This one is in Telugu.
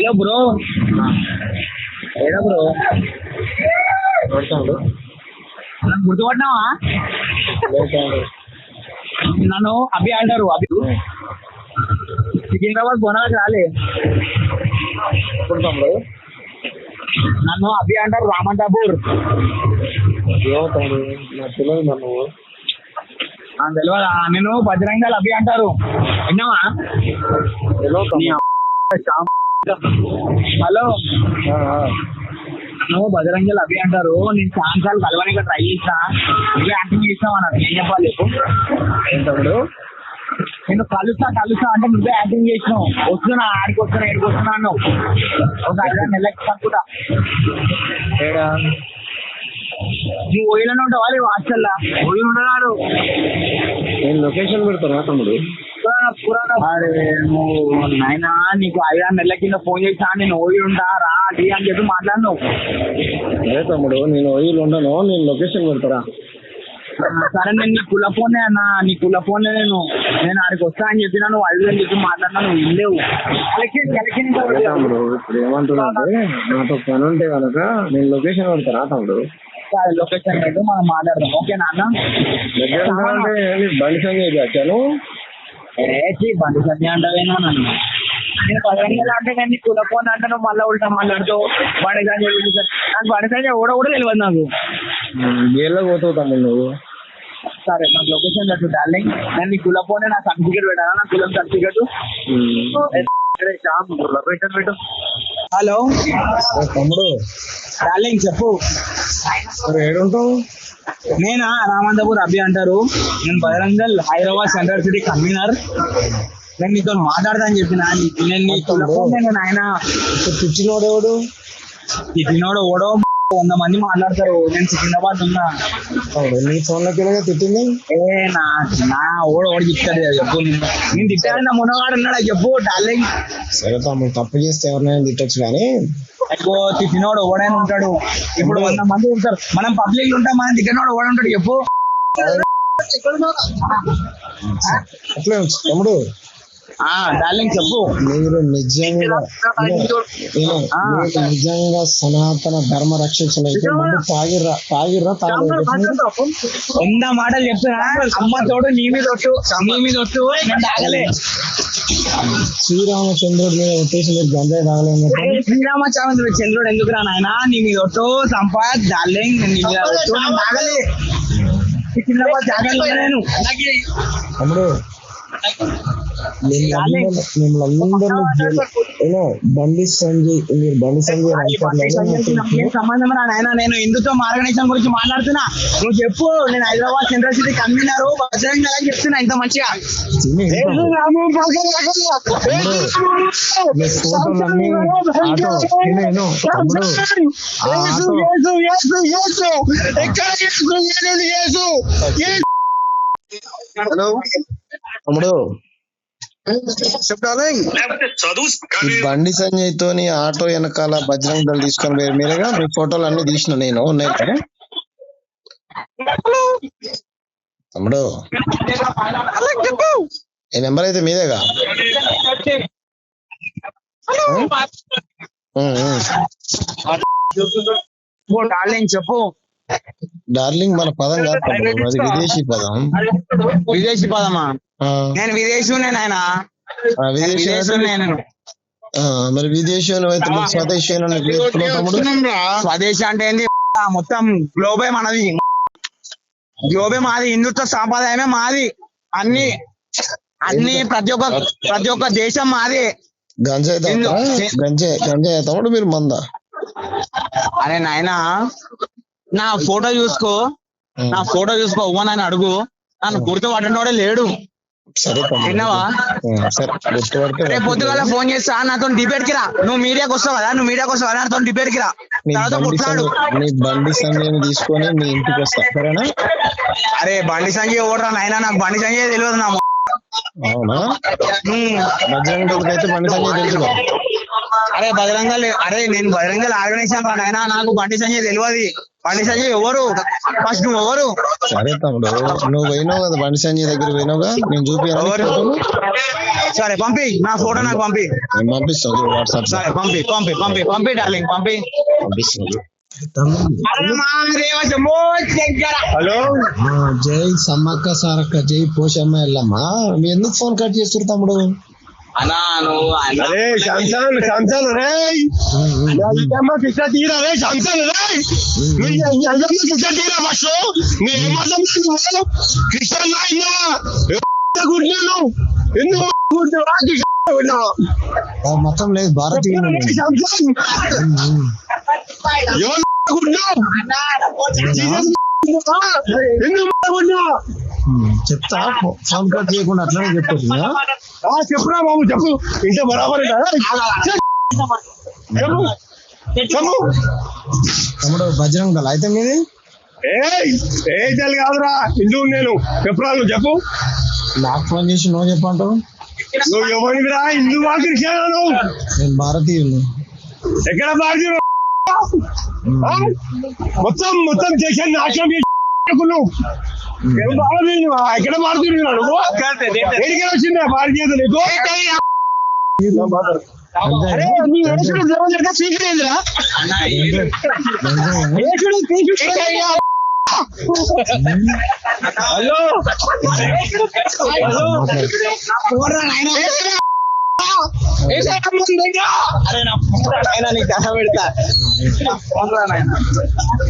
హలో బ్రో, ఏడా బ్రో? కొడతాడు నన్ను గుర్తుపట్టినావా? నన్ను అభి అంటారు. అభి సికింద్రాబాద్ బోనాలకు రాలే. కొడతాడు నన్ను అభి అంటారు, రామంటాపూర్. ఏమవుతాడు నాకు తెలియదు నన్ను. తెలియదా? నేను బజరంగల్ అభి అంటారు, విన్నావా? హలో, నువ్వు బజరంగల్ అభి అంటారు. నేను ఛాన్సాలు కలవడానికి ట్రై చేసినా, నువ్వే యాక్టింగ్ చేసినావు అన్నారు. ఏం చెప్పాలి? ఏంటప్పుడు నేను కలుస్తా అంటే నువ్వే యాక్టింగ్ చేసినావు. వస్తున్నా, ఆడికి వస్తున్నా, ఏడికి వస్తున్నా అన్నావు. ఒక 5 నెలలకి అనుకుంటా. ఏడా నువ్వు ఓయిలోనే ఉంటావా? లేవు హాస్టల్లా? ఓయిలు ఉండగాడు. నేను లొకేషన్ పెడతాను తమ్ముడు. అరే నువ్వు నాయనా, నీకు 5 నెలల కింద ఫోన్ చేసినా నేను ఓయిలు ఉంటా రా అది అని చెప్పి మాట్లాడినావు. అదే తమ్ముడు, నేను ఓయిలు ఉండను, నేను లొకేషన్ పెడతారా. సరే, నేను నీ కుల ఫోనే అన్నా, నీ కుల ఫోన్లే నేను ఆడికి వస్తా అని చెప్పినా, నువ్వు 5 అని చెప్పి మాట్లాడినా, నువ్వు ఇల్లేవు. తమ్ముడు ఇప్పుడు ఏమంటున్నా అంటే, నాతో పని ఉంటే కనుక నేను లొకేషన్ పెడతారా తమ్ముడు. లొకేషన్ అయితే మనం మాట్లాడదాం, ఓకేనా అన్న? అంటే బండి సంజయ్ వచ్చాను. బండి సంజయ్ అంటావేనా నన్ను? నేను బజరంగల్ అంటే నేను నీ కుల ఫోన్ అంటే నువ్వు మళ్ళీ ఉల్టా మాట్లాడుతావు. బండి సంజయ్ నాకు బండి సంజయ్ కూడా తెలియదు నాకు. గేర్లో పోతావు తమ్ముడు నువ్వు. సరే, నాకు లొకేషన్ పెట్టు డార్లింగ్. నేను నీ కుల ఫోన్ నా సర్టిఫికేట్ పెట్టాను, నా కులం సర్టిఫికేట్. లొకేషన్ పెట్టు. హలో తమ్ముడు డార్లింగ్, చెప్పు. ఏడుంటావు? నేనా రామంతపూర్ అభి అంటారు. నేను Bajrangdal Hyderabad central city convener. నేను నీతో మాట్లాడదా అని చెప్పిన. నేను నీ కుల ఫోన్ ఆయన పిచ్చినోడేవాడు? తిట్టినోడు ఓడో 100 మంది మాట్లాడతారు. నేను సికింద్రాబాద్ ఉన్నా. నీ ఫోన్ లోకి తిట్టింది నా ఓడు చెప్తాడు చెప్పు. నేను తిట్టాను, నా మునగాడు ఉన్నాడు చెప్పు డార్లింగ్. సరే తమ్ముడు, తప్పు చేస్తే ఎవరినైనా తిట్టచ్చు కానీ ఎక్కువ తిట్టినోడు ఓడైనా ఉంటాడు. ఇప్పుడు 100 మంది ఉంటారు, మనం పబ్లిక్ ఉంటాం, మనం తిట్టినోడు ఓడ ఉంటాడు చెప్పు. అట్లే తమ్ముడు. డార్లింగ్ చెప్పు. మీరు నిజంగా నిజంగా సనాతన ధర్మ రక్షకులైతే తాగిర్రా 100 మాటలు చెప్తున్నా. అమ్మ తోడు, నీ మీద ఒట్టు, నేను తాగలే. శ్రీరామచంద్రుడి మీద ఒట్టేసి మీరు గంజాయి తాగలేదు. చంద్రుడు ఎందుకురా నాయన? నీ మీద ఒట్టు సంపాద్ డార్లింగ్, నీ మీద ఒట్టు, నేను తాగలే. నేను తమ్ముడు బండి సంజయ్, మీరు బండి సంజయ్ సంబంధం రా నాయన. నేను హిందుత్వ ఆర్గనైజేషన్ గురించి మాట్లాడుతున్నా, నువ్వు చెప్పు. నేను Hyderabad central city convener Bajrangdal అని చెప్తున్నా ఇంత మంచిగా. హలో తమ్ముడు, బండి సంజయ్ తోని ఆటో వెనకాల బజరంగ దళ్ తీసుకొని పోయి మీరేగా మీ ఫోటోలు అన్ని తీసిన నేను ఉన్నాయి కదా తమ్ముడు. ఈ నెంబర్ అయితే మీదేగా? చెప్పు డార్లింగ్. మన పదం కాదు తమ్ముడు, అది విదేశీ పదం. విదేశీ పదమా? నేను విదేశీ ఆయన మరి విదేశీ అయితే స్వదేశీ తమ్ముడు. స్వదేశీ అంటే ఏంది? మొత్తం గ్లోబే మనది, గ్లోబే మాది, హిందుత్వ సాంప్రదాయమే మాది. అన్ని ప్రతి ఒక్క దేశం మాది. గంజాయి తమ్ముడు మీరు మందా? అరే నాయనా, నా ఫోటో చూసుకో ఉమ్మని ఆయన అడుగు. నన్ను గుర్తుపట్టినోడే లేడు. విన్నావా? రేపు పొద్దుగాల ఫోన్ చేస్తా, నాతో డిబేట్ కి రా. నువ్వు మీడియాకి వస్తావు కదా, నాతో డిబేట్ కి రా. బండి సంజయ్ తీసుకొని మీ ఇంటికి వస్తా, సరేనా? అరే బండి సంజయ్ ఓడరా నాయనా, నాకు బండి సంజయ్ తెలియదు. నా అవునా? బజరంగల్ అయితే బండి సంజయ్ తెలుసు. అరే నేను బజరంగల్ ఆర్గనైజేషన్ రా నాయనా, నాకు బండి సంజయ్ తెలియదు. బండి సంజయ్ ఎవరు? ఫస్ట్ నువ్వు ఎవరు? సరే తమ్ముడు, నువ్వు పోయినావు కదా బండి సంజయ్ దగ్గర పోయినావుగా, నేను చూపియాలి ఎవరు? సరే పంపి, నా ఫోటో నాకు పంపి. నేను పంపిస్తాను వాట్సాప్. సరే పంపి పంపి పంపి పంపి డార్లింగ్ పంపి. పంపిస్తాను. హలో, జై సమ్మక్క సారక్క జై పోషమ్మ ఎల్లమ్మ. మీరు ఎందుకు ఫోన్ కట్ చేస్తారు తమ్ముడు? అన్నా నువ్వు అరే శాంసన్ శాంసన్ రే కృష్ణ తీరా రే శాంసన్ రే కృష్ణ తీరా ఫస్ట్ నేనేమన్నా కృష్ణ కుట్టినాను ఎందుకు మొత్తం లేదు భారతీయ శాంసన్ చెప్తా, ఫోన్ కట్ చేయకుండా అట్లనే చెప్పారు. చెప్పురా బాబు చెప్పు, ఇంత బరాబర్ చెప్పు చెప్పు. తమ్ముడు బజరంగ్ దళ అయితే మీది? ఏ తెలు కాదురా, ఇందుకు నేను చెప్పురా, నువ్వు చెప్పు. నాకు ఫోన్ చేసి నువ్వు చెప్పంటావు. నువ్వు ఎవరిరా? హిందూ కృష్ణాను? నేను భారతీయులు. ఎక్కడ భారతీయులు? మొత్తం మొత్తం చేశాను నాశనం చేసి ఎక్కడ భారతీయుడు? ఎడికి వచ్చిందా భారతీయత నీకు? హలో అరే నా నీకు పెడతా.